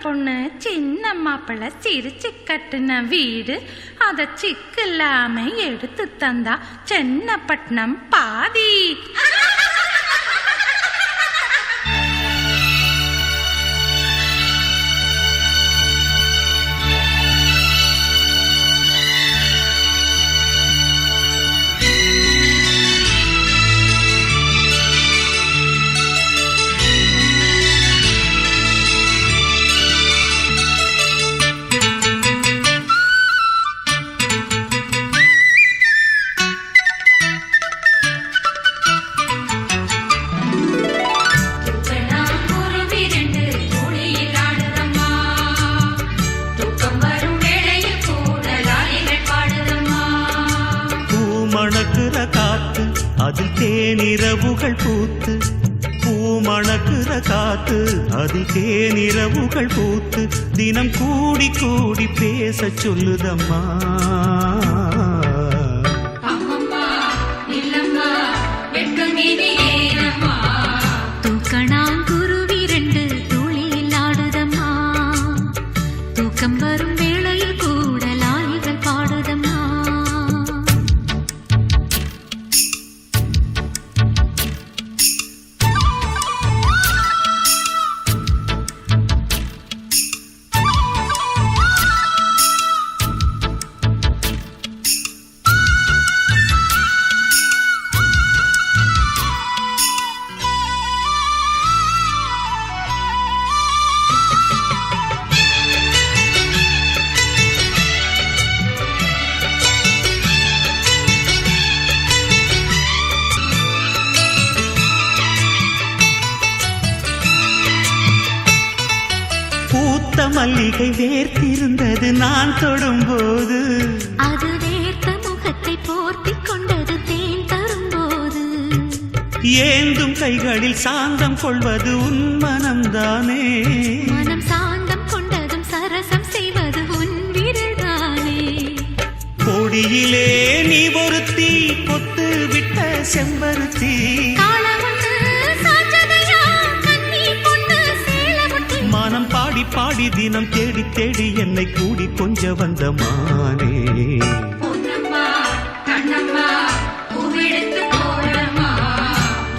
பொண்ணு சின்ன மாப்பிள்ள சிரிச்சு கட்டுன வீடு அத சிக்கில்லாம எடுத்து தந்தா சென்னப்பட்டினம் பாதி. மணக்குற காத்து அதில் தேனிரவுகள் பூத்து, பூமணக்குற காத்து அதில் தேனிரவுகள் பூத்து, தினம் கூடி கூடி பேச சொல்லுதம்மா. தூக்கணாங்குருவி ரெண்டு துளியில் ஆடுதம்மா, தூக்கம் வரும் வேளையில் கூட லாயிகள் பாடுதம்மா. பூத்த மல்லிகை வேர்த்திருந்தது நான் தொடும்போது, அது வேர்த்த முகத்தை போர்த்திக் கொண்டது தேன் தரும்போது, ஏந்தும் கைகளில் சாந்தம் கொள்வது உன் மனம்தானே. மனம் சாந்தம் கொண்டதும் சரசம் செய்வது உன் விரல்தானே. கொடியிலே நீ ஒருத்தி பொட்டு விட்ட செம்பருத்தி, மனம் பாடி பாடி தினம் தேடி தேடி என்னை கூடி கொஞ்ச வந்த மானே.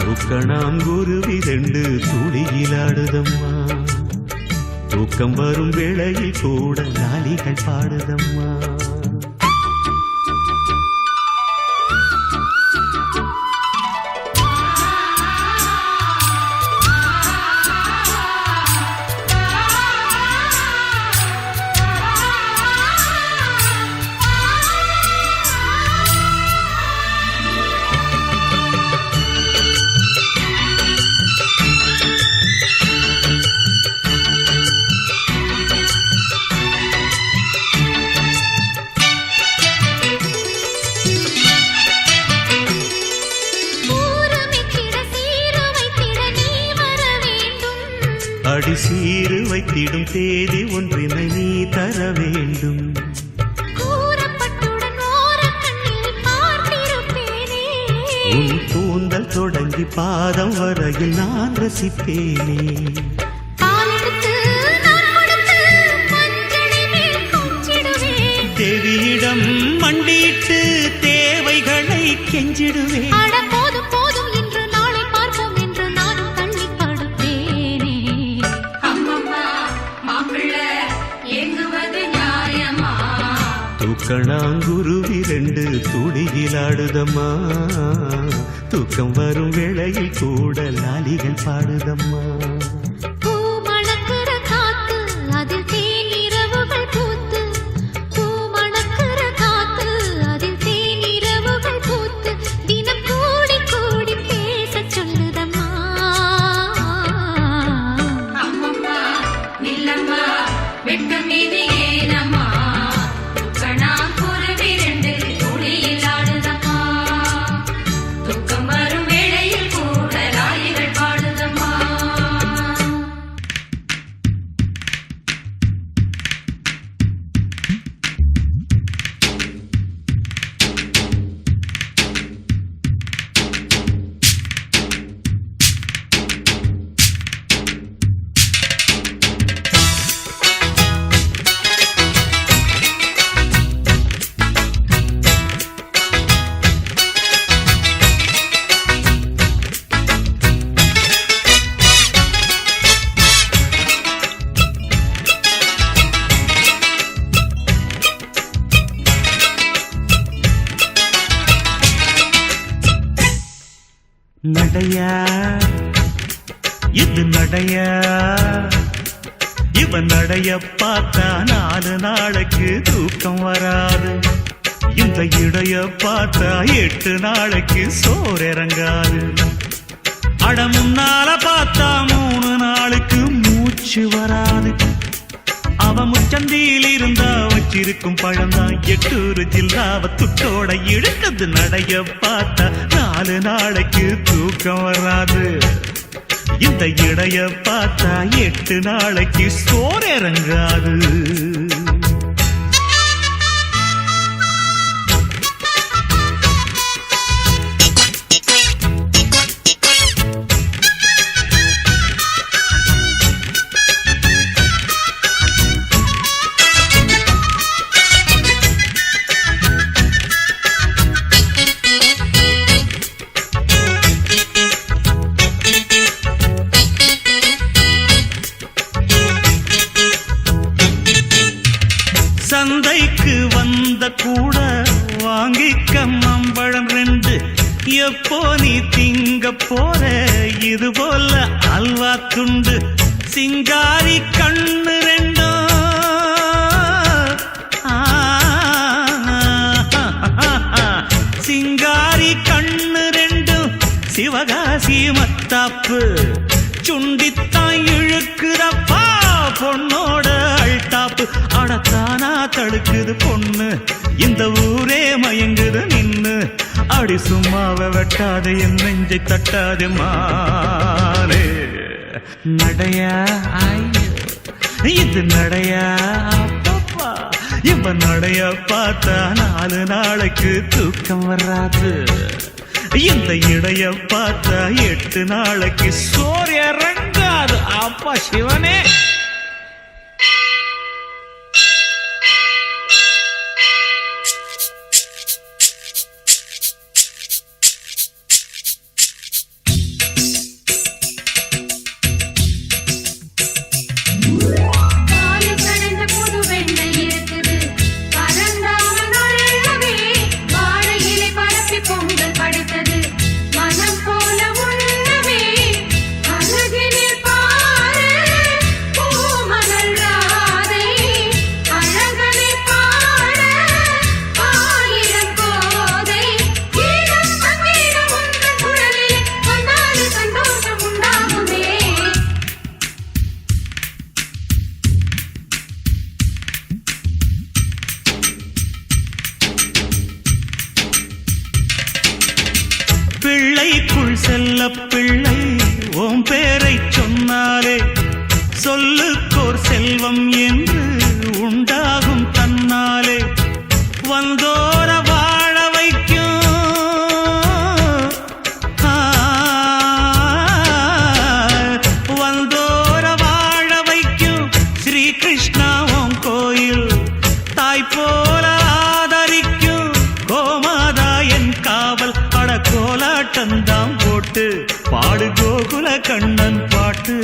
தூக்கணாங்குருவி ரெண்டு துளியிலாடுதம்மா, தூக்கம் வரும் வேளையில் கூட லாலிகள் பாடுதம்மா. அடி சீரு வைத்திடும் தேதி ஒன்றினை நீ தர வேண்டும். உன் கூந்தல் தொடங்கி பாதம் வரையில் நான் ரசிப்பேனே. தேவியிடம் மண்டிட்டு தேவைகளை கெஞ்சிடுவேன். தூக்கணாங்குருவி ரெண்டு துளியிலாடுதம்மா, தூக்கம் வரும் வேளையில் கூட லாலிகள் பாடுதம்மா. நடையா இது நடையா இவன் நடைய பார்த்தா 4 நாளைக்கு தூக்கம் வராது. இந்த இடைய பார்த்தா 8 நாளைக்கு சோறு இறங்காது. அட முன்னால பார்த்தா 3 நாளுக்கு மூச்சு வராது. அவன் முச்சந்தியில் இருந்தா வச்சிருக்கும் பழம்தான் 8 ஜில்லாவ துட்டோட இழுக்குது. நடைய பார்த்தா 4 நாளைக்கு தூக்கம் வராது. இந்த இடைய பார்த்தா 8 நாளைக்கு சோறு இறங்காது. சந்தைக்கு வந்த கூட வாங்கிக்க மாம்பழம் 2. எப்போ நீ திங்க போற இது போல அல்வா துண்டு. சிங்காரி கண்ணு 2 சிங்காரி கண்ணு 2 சிவகாசி மத்தாப்பு சுண்டித்தான் இழுக்குதப்பா பொண்ணோட அல்டாப்பு. அடத்தானா தடுக்குது பொண்ணு இந்த ஊரே மயங்குது நின்னு. அடி சும்மாவை வெட்டாது என் நெஞ்சை தட்டாது மாலே. நடையா இது நடையா அப்பப்பா இவன் நடைய பார்த்தா 4 நாளைக்கு தூக்கம் வராது. இந்த இடைய பார்த்தா 8 நாளைக்கு சோறு இறங்காது. அப்பா சிவனே. பிள்ளைக்குள் செல்ல பிள்ளை ஓம் பேரை சொன்னாலே சொல்லுக்கோர் செல்வம் என்று உண்டாகும் தன்னாலே. வந்தோர வாழ வைக்கும் வந்தோர வாழ வைக்கும் ஸ்ரீ கிருஷ்ணாவும் கோயில். தாய் போல ஆதரிக்கும் கோமாதா என் காவல். அட கோலாட்டந்தாம் போட்டு பாடு கோகுல கண்ணன் பாட்டு.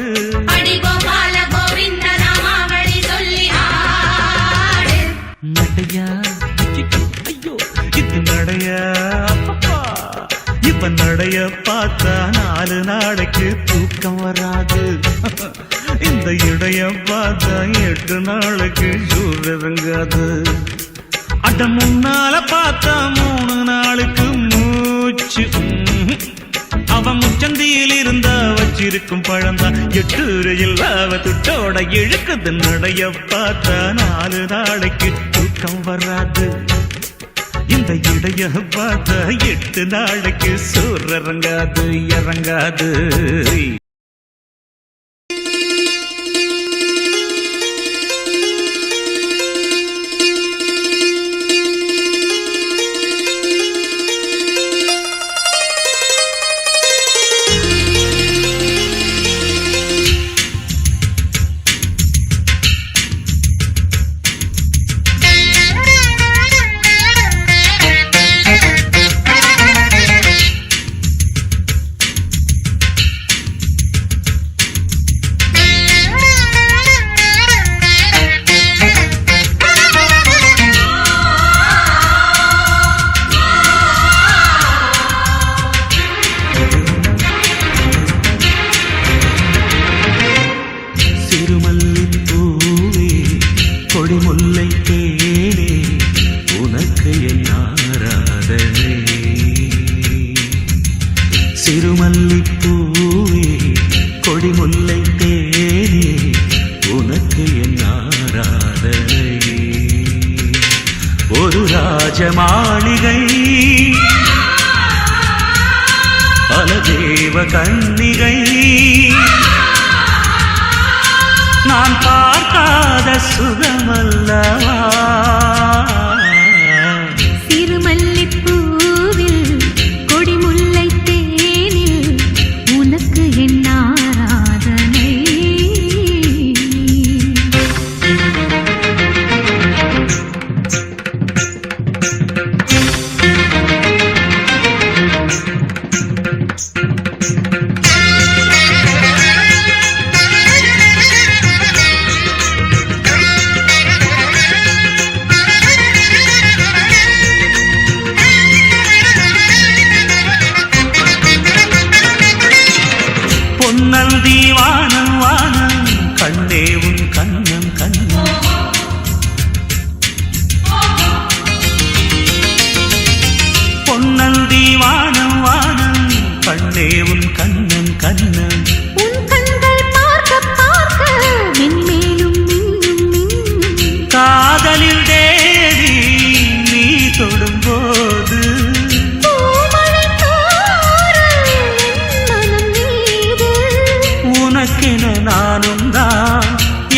அடி கோபால கோவிந்த நாமாவளி சொல்லி ஆடு. நடையா ஐயோ இது நடையா அப்பப்பா இவன் நடைய பார்த்தா 4 நாளைக்கு தூக்கம் வராது. இந்த இடைய பார்த்தா 8 நாளைக்கு சோறு இறங்காது. அட முன்னால பார்த்தா 3 நாளுக்கு மூச்சு. அவன் முச்சந்தியில் இருந்தா வச்சிருக்கும் பழம்தான் 8 இல்லாவ துட்டோட இழுக்குது. நடைய பார்த்தா 4 நாளைக்கு தூக்கம் வராது. இந்த இடைய பார்த்தா 8 நாளைக்கு சோறு இறங்காது இறங்காது. மாளிகை பல தேவ கன்னிகை நான் பார்க்காத சுகமல்லவா சிறுமல்லிப்பூவில் கொடிமுல்லை தேனில் உனக்கு என் ஆராதனை பொன்னந்தி வானம் வானம் கண்ணே உன் கண்ணம் கண்ணம் பொன்னந்தி வானம் வானம் கண்ணே உன் கண்ணம் கண்ணம் உன் கண்கள் பார்க்க பார்க்க மென்மேலும் மின்னும் மின்னும் காதலில் தேவி நீ தொடும்போது பூமழை தூறல் என் மனம் மீது உனக்கென நானும் தான்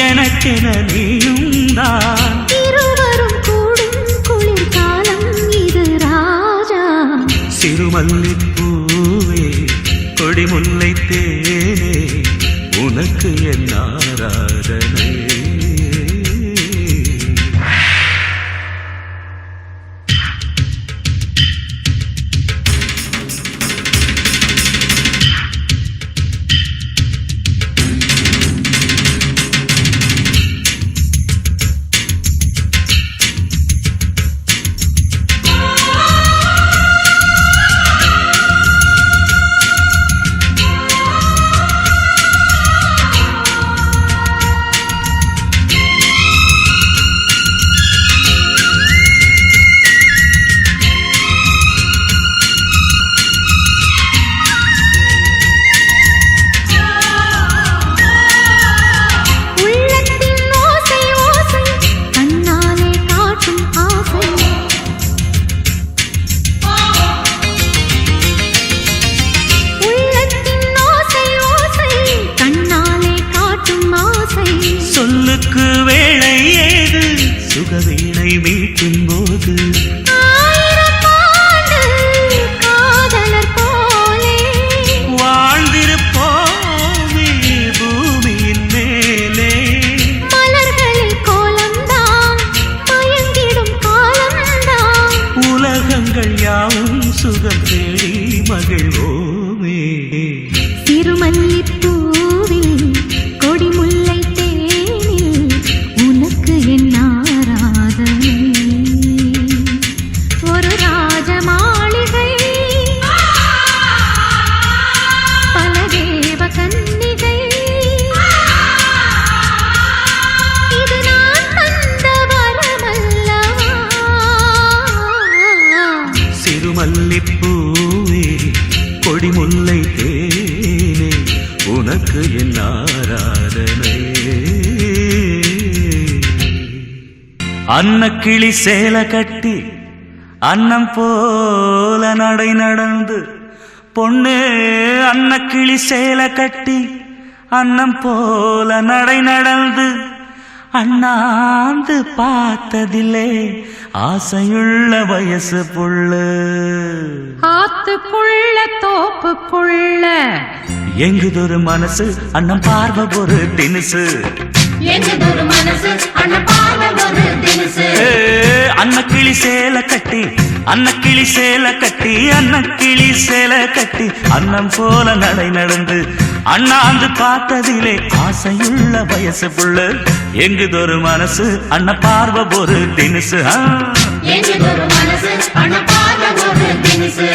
எனக்கென நீயும் தான் இருவரும் கூடும் குளிர்காலம் இது ராஜா சிறுமல்லிப்பூவே கொடிமுல்லை தேனே உனக்கு என் ஆராதனை உள்ளத்தின் ஓசை ஓசை கண்ணாலே காட்டும் ஆசை உள்ளத்தின் ஓசை ஓசை கண்ணாலே காட்டும் ஆசை சொல்லுக்கு வேளை ஏது சுகவீணை மீட்டும் போது ஆயிரம் ஆண்டு காதலர் போலே வாழ்ந்திருப்போமே பூமியின் மேலே மலர்களில் கோலம்தான் மயங்கிடும் காலம்தான் உலகங்கள் யாவும் சுகம் தேடி மகிழ்வோமே சிறுமல்லிப்பூவில் கொடிமுல்லை தேனில் உனக்கு என் ஆராதனை ஒரு ராஜ மாளிகை பல தேவ கன்னிகை இது நான் தந்த வரமல்லவா சிறுமல்லிப்பூவே கொடிமுல்லை தேனே உனக்கு என் ஆராதனை அன்னக்கிளி சேலை கட்டி அன்னம் போல நடை நடந்து பொண்ணு அன்னக்கிளி சேலை கட்டி அன்னம் போல நடை நடந்து அண்ணாந்து பார்த்ததில்லே ஆசையுள்ள வயசு புள்ளு ஆத்துக்குள்ள தோப்புக்குள்ள எங்குதொரு மனசு அண்ணன் பார்வை ஒரு தினுசு எங்கதொரு மனசு அண்ணன் பார்வை ஒரு தினுசு அன்னக்கிளி சேலை கட்டி அன்னக்கிளி சேலை கட்டி அன்னக்கிளி சேலை கட்டி அன்னம் போல நடை நடந்து அண்ணாந்து பார்த்ததிலே ஆசையுள்ள வயசு புள்ள எங்குதொரு மனசு அண்ண பார்வை ஒரு தினுசு எங்கதொரு மனசு அண்ணன் பார்வை ஒரு தினுசு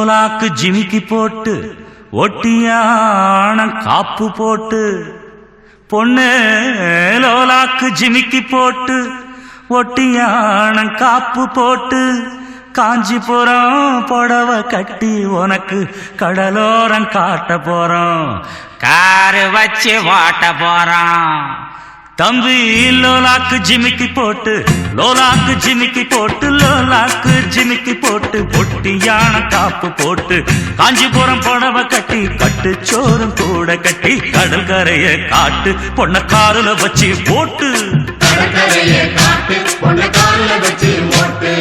லோலாக்கு ஜிமிக்கி போட்டு ஒட்டியான காப்பு போட்டு பொண்ணு லோலாக்கு ஜிமிக்கி போட்டு ஒட்டியான காப்பு போட்டு காஞ்சிபுரம் புடவை கட்டி உனக்கு கடலோரம் காட்ட போறோம் காரு வச்சு ஓட்ட போறோம் தம்பி லோலாக்கு ஜிமிக்கி போட்டு லோலாக்கு ஜிமிக்கி போட்டு லோலாக்கு ஜிமிக்கி போட்டு ஒட்டியான காப்பு போட்டு காஞ்சிபுரம் புடவை கட்டி கட்டு சோறும் கூட கட்டி கடல் கரைய காட்டு பொண்ண காருல வச்சு போட்டு கடற்கரையை காட்டு பொண்ணை கால்ல வச்சு ஓட்டு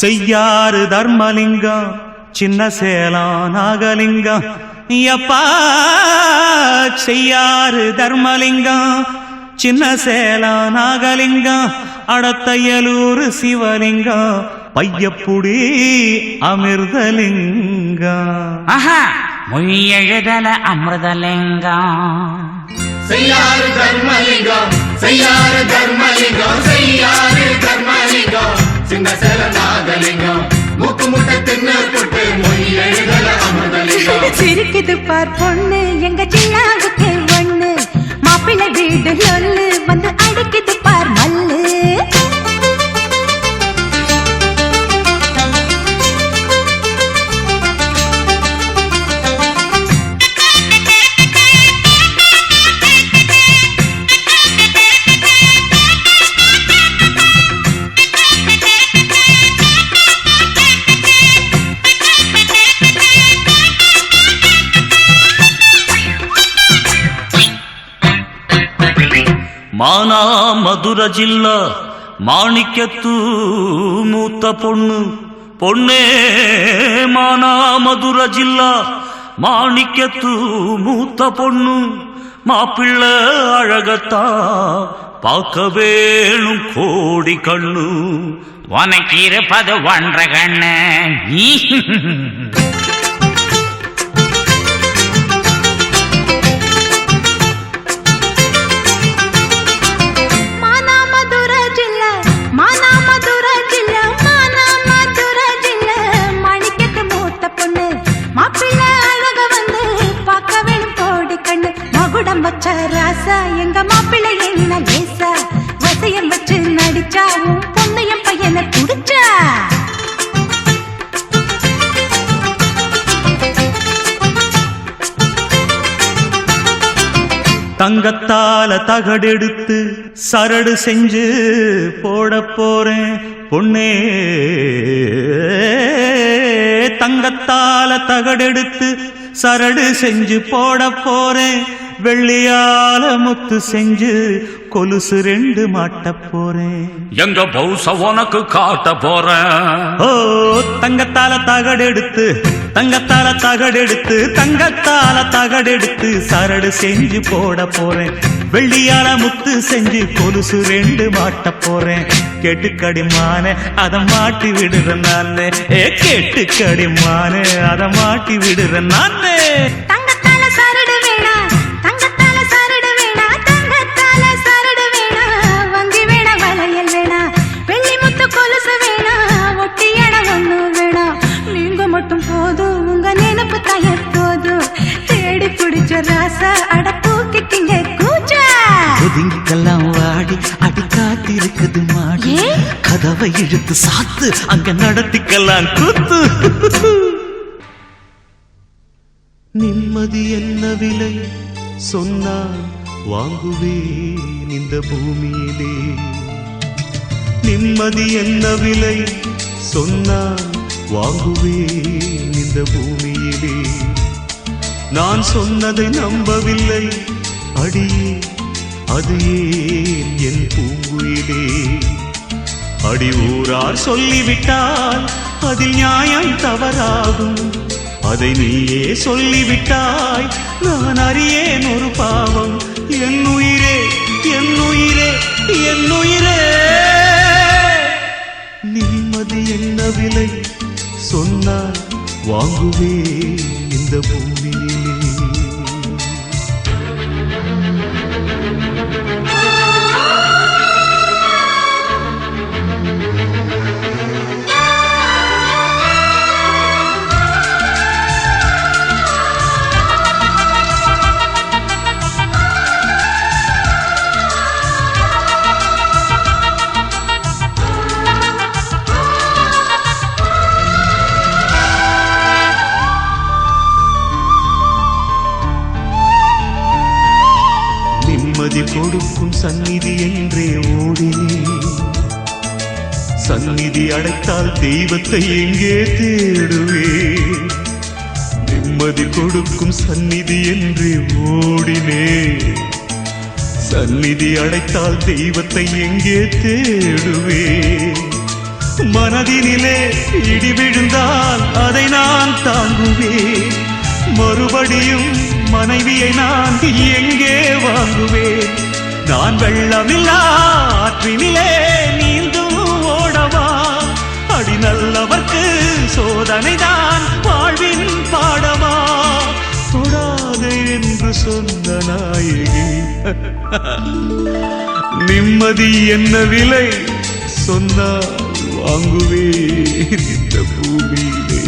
செய்யாறு தர்மலிங்கம் சின்ன சேலம் நாகலிங்கம் எப்பா செய்யாறு தர்மலிங்கம் சின்ன சேலம் நாகலிங்கம் அடத்தையலூர் சிவலிங்கம் பையப்புடி அமிர்தலிங்கம் மொழி எழுதல அமிர்தலிங்கம் செய்யாறு தர்மலிங்கம் செய்யாறு தர்மலிங்கம் செய்யாறு தர்மலிங்கம் சின்ன சேல நாகலிங்கம் மூக்கு முட்டை தின்னு புட்டு மொழி எழுதல அமிர்தலிங்கம் சிரிக்குது பார் பொண்ணு எங்க சின்னாவுக்கு ஒண்ணு மாப்பிள்ளை வீடு லொல்லு வந்து அடிக்குது பார் மல்லு மானா மதுரை ஜில்லா மாணிக்கத்து மூத்த பொண்ணு பொண்ணே மானா மதுரை ஜில்லா மாணிக்கத்து மூத்த பொண்ணு மாப்பிள்ளை அழகத்தா பார்க்க வேணும் கோடி கண்ணு உனக்கு இருப்பது ஒன்ற கண்ணு ராசா எங்க மாப்பிள்ளை என்ன லேசா வசையம் வச்சு நடிச்சா உன் பொண்ணையும் பையனை குடிச்சா தங்கத்தால தகடெடுத்து சரடு செஞ்சு போட போறேன் பொண்ணே தங்கத்தால தகடெடுத்து சரடு செஞ்சு போட போறேன் வெள்ளியால முத்து செஞ்சு கொலுசு ரெண்டு மாட்ட போறேன் எங்க பௌச உனக்கு காட்ட போறேன் ஓ தங்கத்தால தகடெடுத்து தங்கத்தால தகடெடுத்து தங்கத்தால தகடெடுத்து சரடு செஞ்சு போட போறேன் வெள்ளியால முத்து செஞ்சு கொலுசு ரெண்டு மாட்ட போறேன் கேட்டுக்கடிமான அத மாட்டி விடுறேன் நானே கேட்டுக்கடிமான அத மாட்டி விடுறேன் நானே தங்கத்தால சரடு வேணா தங்கத்தால சரடு வேணா தங்கத்தால சரடு வேணா வங்கி வேணா வளையல் வேணா வெள்ளி முத்து கொலுசு வேணா ஒட்டியான ஒண்ணு வேணா நீங்க மட்டும் போதும் உங்க நினைப்பு தயப்போதும் தேடி பிடிச்ச ராசா அட தூக்கிட்டீங்க கூச்சா ஒதுங்கிக்கெல்லாம் வாடி அடி காத்திருக்குது மாடி கதவை இழுத்து சாத்து அங்க நடத்திக்கலாம் கூத்து நிம்மதி என்ன விலை சொன்னால் வாங்குவேன் இந்த பூமியிலே நிம்மதி என்ன விலை சொன்னால் வாங்குவேன் இந்த பூமியிலே நான் சொன்னதை நம்பவில்லை அடியே அது ஏன் என் பூங்குயிலே அடி ஊரார் சொல்லிவிட்டால் அதில் நியாயம் தவறாகும் அதை நீயே சொல்லிவிட்டாய் நான் அறியேன் ஒரு பாவம் என் உயிரே என் உயிரே என் உயிரே. நிம்மதி என்ன விலை சொன்னால் வாங்குவே இந்த பூமியிலே. நிம்மதி கொடுக்கும் சந்நிதி என்றே ஓடினே. சந்நிதி அடைத்தால் தெய்வத்தை எங்கே தேடுவே. நிம்மதி கொடுக்கும் சந்நிதி என்றே ஓடினே. சந்நிதி அடைத்தால் தெய்வத்தை எங்கே தேடுவே. மனதினிலே இடி விழுந்தால் அதை நான் தாங்குவேன். மறுபடியும் மனைவியை நான் எங்கே வாங்குவேன். நான் வெள்ளமில்லா ஆற்றினிலே நீந்தும் ஓடவா. அடி நல்லவர்க்கு சோதனைதான் வாழ்வின் பாடமா. தொடாதே என்று சொன்ன நாயகி நிம்மதி என்ன விலை சொன்னால் வாங்குவேன் இந்த பூமியிலே.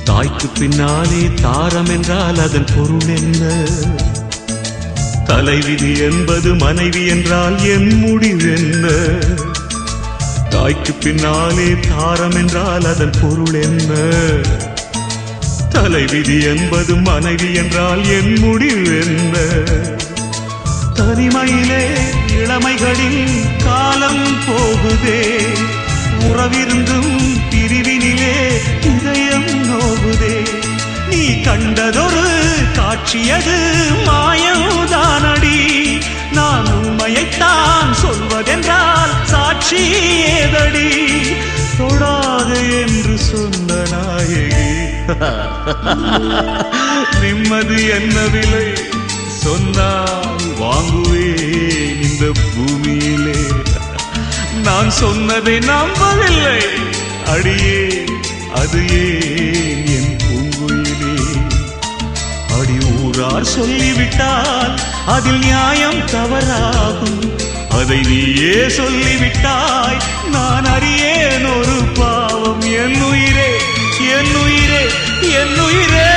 தாய்க்கு பின்னாலே தாரம் என்றால் அதன் பொருள் என்ன? தலைவிதி என்பது மனைவி என்றால் என் முடிவென்ன? தாய்க்கு பின்னாலே தாரம் என்றால் அதன் பொருள் என்ன? தலைவிதி என்பது மனைவி என்றால் என் முடிவென்ன? தனிமையிலே இளமைகளின் காலம் போகுதே. உறவிருந்தும் பிரிவினிலே இதயம் நோகுதே. நீ கண்டதொரு காட்சியது மாயம்தானடி. நான் உண்மையைத்தான் சொல்வதென்றால் சாட்சி ஏதடி. தொடாது என்று சொன்ன நாயகி நிம்மதி என்ன விலை சொன்னால் வாங்குவேன் இந்த பூமியிலே. நான் சொன்னதை நம்பவில்லை அடியே, அது ஏன் என் பூங்குயிலே. அடி ஊரார் சொல்லிவிட்டால் அதில் நியாயம் தவறாகும். அதை நீயே சொல்லிவிட்டாய் நான் அறியேன் ஒரு பாவம். என் உயிரே என் உயிரே என் உயிரே.